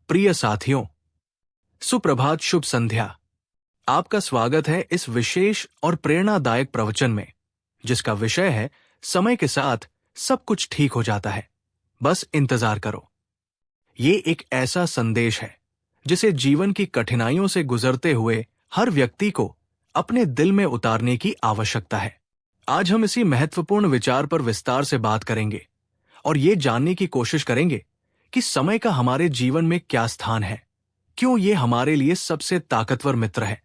प्रिय साथियों, सुप्रभात, शुभ संध्या। आपका स्वागत है इस विशेष और प्रेरणादायक प्रवचन में, जिसका विषय है समय के साथ सब कुछ ठीक हो जाता है, बस इंतजार करो। ये एक ऐसा संदेश है जिसे जीवन की कठिनाइयों से गुजरते हुए हर व्यक्ति को अपने दिल में उतारने की आवश्यकता है। आज हम इसी महत्वपूर्ण विचार पर विस्तार से बात करेंगे और ये जानने की कोशिश करेंगे कि समय का हमारे जीवन में क्या स्थान है, क्यों ये हमारे लिए सबसे ताकतवर मित्र है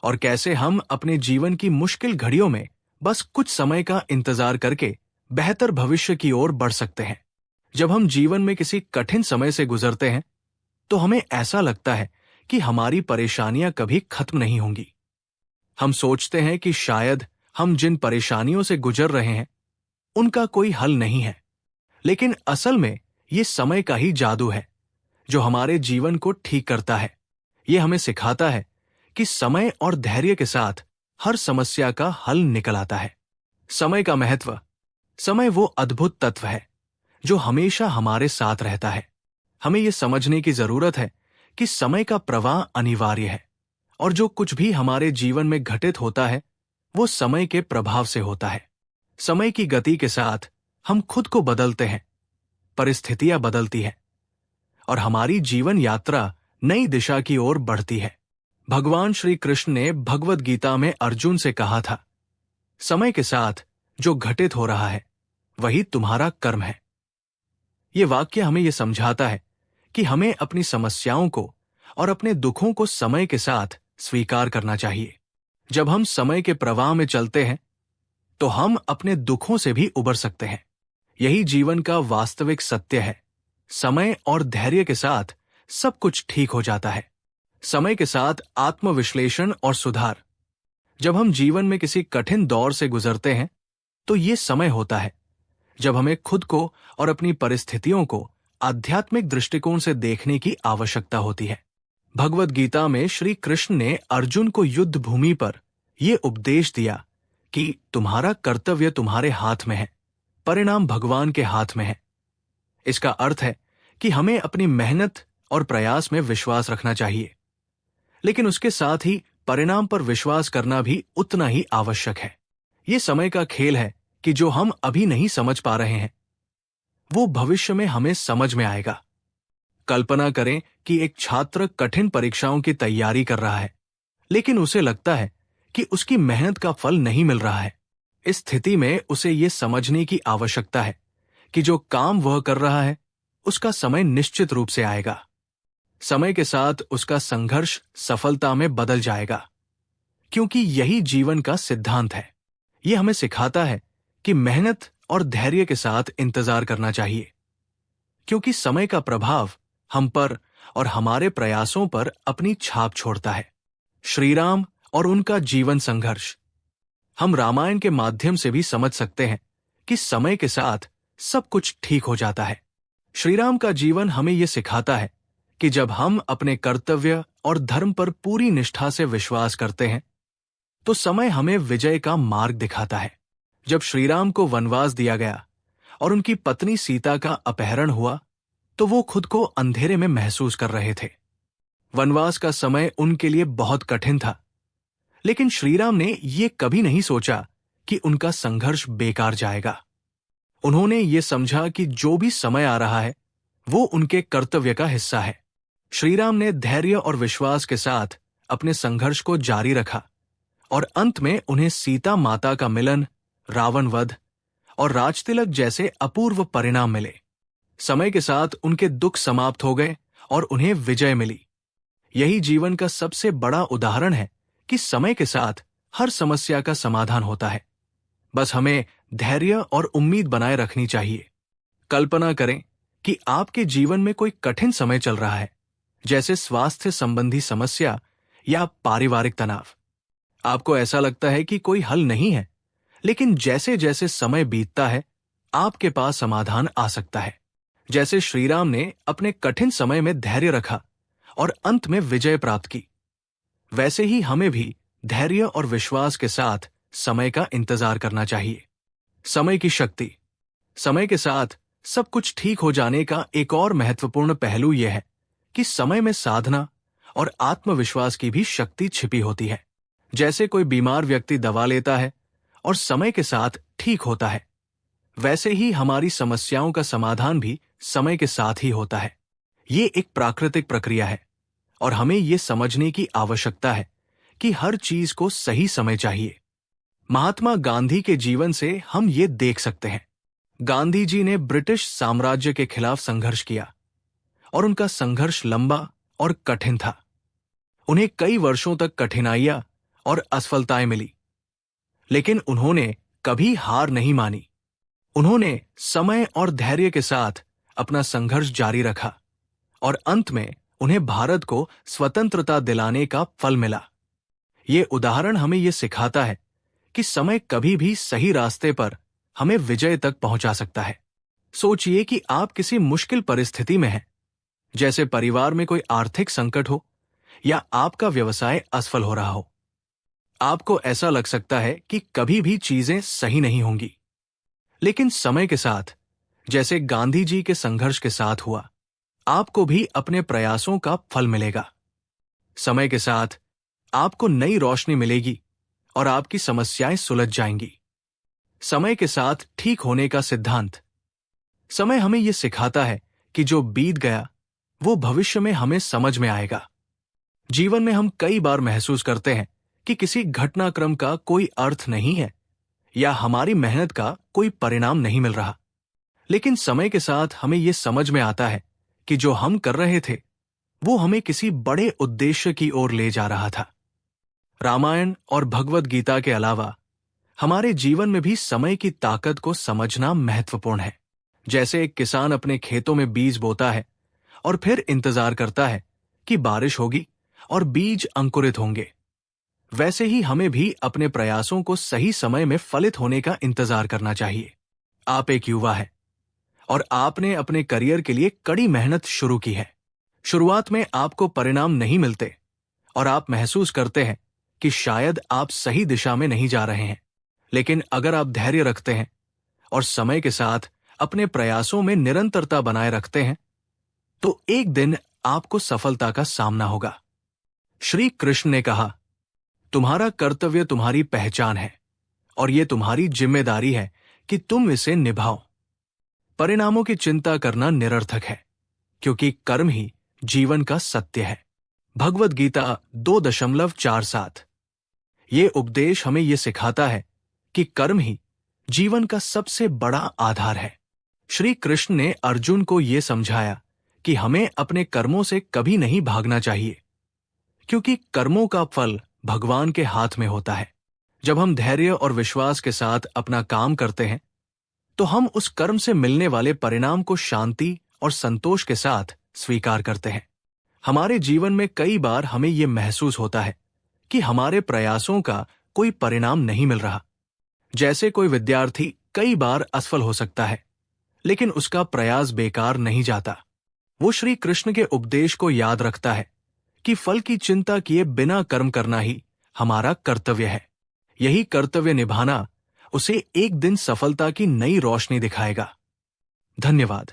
और कैसे हम अपने जीवन की मुश्किल घड़ियों में बस कुछ समय का इंतजार करके बेहतर भविष्य की ओर बढ़ सकते हैं। जब हम जीवन में किसी कठिन समय से गुजरते हैं तो हमें ऐसा लगता है कि हमारी परेशानियां कभी खत्म नहीं होंगी। हम सोचते हैं कि शायद हम जिन परेशानियों से गुजर रहे हैं उनका कोई हल नहीं है, लेकिन असल में ये समय का ही जादू है जो हमारे जीवन को ठीक करता है। ये हमें सिखाता है कि समय और धैर्य के साथ हर समस्या का हल निकल आता है। समय का महत्व। समय वो अद्भुत तत्व है जो हमेशा हमारे साथ रहता है। हमें ये समझने की जरूरत है कि समय का प्रवाह अनिवार्य है और जो कुछ भी हमारे जीवन में घटित होता है वो समय के प्रभाव से होता है। समय की गति के साथ हम खुद को बदलते हैं, परिस्थितियां बदलती हैं और हमारी जीवन यात्रा नई दिशा की ओर बढ़ती है। भगवान श्री कृष्ण ने भगवद गीता में अर्जुन से कहा था, समय के साथ जो घटित हो रहा है वही तुम्हारा कर्म है। ये वाक्य हमें यह समझाता है कि हमें अपनी समस्याओं को और अपने दुखों को समय के साथ स्वीकार करना चाहिए। जब हम समय के प्रवाह में चलते हैं तो हम अपने दुखों से भी उबर सकते हैं। यही जीवन का वास्तविक सत्य है। समय और धैर्य के साथ सब कुछ ठीक हो जाता है। समय के साथ आत्मविश्लेषण और सुधार। जब हम जीवन में किसी कठिन दौर से गुजरते हैं तो ये समय होता है जब हमें खुद को और अपनी परिस्थितियों को आध्यात्मिक दृष्टिकोण से देखने की आवश्यकता होती है। भगवद गीता में श्री कृष्ण ने अर्जुन को युद्ध भूमि पर यह उपदेश दिया कि तुम्हारा कर्तव्य तुम्हारे हाथ में है, परिणाम भगवान के हाथ में है। इसका अर्थ है कि हमें अपनी मेहनत और प्रयास में विश्वास रखना चाहिए, लेकिन उसके साथ ही परिणाम पर विश्वास करना भी उतना ही आवश्यक है। यह समय का खेल है कि जो हम अभी नहीं समझ पा रहे हैं वो भविष्य में हमें समझ में आएगा। कल्पना करें कि एक छात्र कठिन परीक्षाओं की तैयारी कर रहा है, लेकिन उसे लगता है कि उसकी मेहनत का फल नहीं मिल रहा है। इस स्थिति में उसे ये समझने की आवश्यकता है कि जो काम वह कर रहा है उसका समय निश्चित रूप से आएगा। समय के साथ उसका संघर्ष सफलता में बदल जाएगा, क्योंकि यही जीवन का सिद्धांत है। यह हमें सिखाता है कि मेहनत और धैर्य के साथ इंतजार करना चाहिए, क्योंकि समय का प्रभाव हम पर और हमारे प्रयासों पर अपनी छाप छोड़ता है। श्री राम और उनका जीवन संघर्ष। हम रामायण के माध्यम से भी समझ सकते हैं कि समय के साथ सब कुछ ठीक हो जाता है। श्री राम का जीवन हमें यह सिखाता है कि जब हम अपने कर्तव्य और धर्म पर पूरी निष्ठा से विश्वास करते हैं तो समय हमें विजय का मार्ग दिखाता है। जब श्री राम को वनवास दिया गया और उनकी पत्नी सीता का अपहरण हुआ तो वो खुद को अंधेरे में महसूस कर रहे थे। वनवास का समय उनके लिए बहुत कठिन था, लेकिन श्रीराम ने यह कभी नहीं सोचा कि उनका संघर्ष बेकार जाएगा। उन्होंने ये समझा कि जो भी समय आ रहा है वो उनके कर्तव्य का हिस्सा है। श्रीराम ने धैर्य और विश्वास के साथ अपने संघर्ष को जारी रखा और अंत में उन्हें सीता माता का मिलन, रावण वध और राजतिलक जैसे अपूर्व परिणाम मिले। समय के साथ उनके दुख समाप्त हो गए और उन्हें विजय मिली। यही जीवन का सबसे बड़ा उदाहरण है कि समय के साथ हर समस्या का समाधान होता है। बस हमें धैर्य और उम्मीद बनाए रखनी चाहिए। कल्पना करें कि आपके जीवन में कोई कठिन समय चल रहा है, जैसे स्वास्थ्य संबंधी समस्या या पारिवारिक तनाव। आपको ऐसा लगता है कि कोई हल नहीं है, लेकिन जैसे जैसे समय बीतता है आपके पास समाधान आ सकता है। जैसे श्रीराम ने अपने कठिन समय में धैर्य रखा और अंत में विजय प्राप्त की, वैसे ही हमें भी धैर्य और विश्वास के साथ समय का इंतजार करना चाहिए। समय की शक्ति। समय के साथ सब कुछ ठीक हो जाने का एक और महत्वपूर्ण पहलू यह है कि समय में साधना और आत्मविश्वास की भी शक्ति छिपी होती है। जैसे कोई बीमार व्यक्ति दवा लेता है और समय के साथ ठीक होता है, वैसे ही हमारी समस्याओं का समाधान भी समय के साथ ही होता है। ये एक प्राकृतिक प्रक्रिया है और हमें ये समझने की आवश्यकता है कि हर चीज को सही समय चाहिए। महात्मा गांधी के जीवन से हम ये देख सकते हैं। गांधी जी ने ब्रिटिश साम्राज्य के खिलाफ संघर्ष किया और उनका संघर्ष लंबा और कठिन था। उन्हें कई वर्षों तक कठिनाइयां और असफलताएं मिली, लेकिन उन्होंने कभी हार नहीं मानी। उन्होंने समय और धैर्य के साथ अपना संघर्ष जारी रखा और अंत में उन्हें भारत को स्वतंत्रता दिलाने का फल मिला। ये उदाहरण हमें ये सिखाता है कि समय कभी भी सही रास्ते पर हमें विजय तक पहुंचा सकता है। सोचिए कि आप किसी मुश्किल परिस्थिति में हैं, जैसे परिवार में कोई आर्थिक संकट हो या आपका व्यवसाय असफल हो रहा हो। आपको ऐसा लग सकता है कि कभी भी चीजें सही नहीं होंगी, लेकिन समय के साथ, जैसे गांधी जी के संघर्ष के साथ हुआ, आपको भी अपने प्रयासों का फल मिलेगा। समय के साथ आपको नई रोशनी मिलेगी और आपकी समस्याएं सुलझ जाएंगी। समय के साथ ठीक होने का सिद्धांत। समय हमें यह सिखाता है कि जो बीत गया वो भविष्य में हमें समझ में आएगा। जीवन में हम कई बार महसूस करते हैं कि किसी घटनाक्रम का कोई अर्थ नहीं है या हमारी मेहनत का कोई परिणाम नहीं मिल रहा, लेकिन समय के साथ हमें यह समझ में आता है कि जो हम कर रहे थे वो हमें किसी बड़े उद्देश्य की ओर ले जा रहा था। रामायण और भगवद गीता के अलावा हमारे जीवन में भी समय की ताकत को समझना महत्वपूर्ण है। जैसे एक किसान अपने खेतों में बीज बोता है और फिर इंतजार करता है कि बारिश होगी और बीज अंकुरित होंगे, वैसे ही हमें भी अपने प्रयासों को सही समय में फलित होने का इंतजार करना चाहिए। आप एक युवा हैं और आपने अपने करियर के लिए कड़ी मेहनत शुरू की है। शुरुआत में आपको परिणाम नहीं मिलते और आप महसूस करते हैं कि शायद आप सही दिशा में नहीं जा रहे हैं, लेकिन अगर आप धैर्य रखते हैं और समय के साथ अपने प्रयासों में निरंतरता बनाए रखते हैं, तो एक दिन आपको सफलता का सामना होगा। श्री कृष्ण ने कहा, तुम्हारा कर्तव्य तुम्हारी पहचान है और यह तुम्हारी जिम्मेदारी है कि तुम इसे निभाओ। परिणामों की चिंता करना निरर्थक है, क्योंकि कर्म ही जीवन का सत्य है। भगवद गीता 2.47। ये उपदेश हमें यह सिखाता है कि कर्म ही जीवन का सबसे बड़ा आधार है। श्री कृष्ण ने अर्जुन को यह समझाया कि हमें अपने कर्मों से कभी नहीं भागना चाहिए, क्योंकि कर्मों का फल भगवान के हाथ में होता है। जब हम धैर्य और विश्वास के साथ अपना काम करते हैं, तो हम उस कर्म से मिलने वाले परिणाम को शांति और संतोष के साथ स्वीकार करते हैं। हमारे जीवन में कई बार हमें यह महसूस होता है कि हमारे प्रयासों का कोई परिणाम नहीं मिल रहा। जैसे कोई विद्यार्थी कई बार असफल हो सकता है, लेकिन उसका प्रयास बेकार नहीं जाता। वो श्री कृष्ण के उपदेश को याद रखता है कि फल की चिंता किए बिना कर्म करना ही हमारा कर्तव्य है। यही कर्तव्य निभाना उसे एक दिन सफलता की नई रोशनी दिखाएगा। धन्यवाद।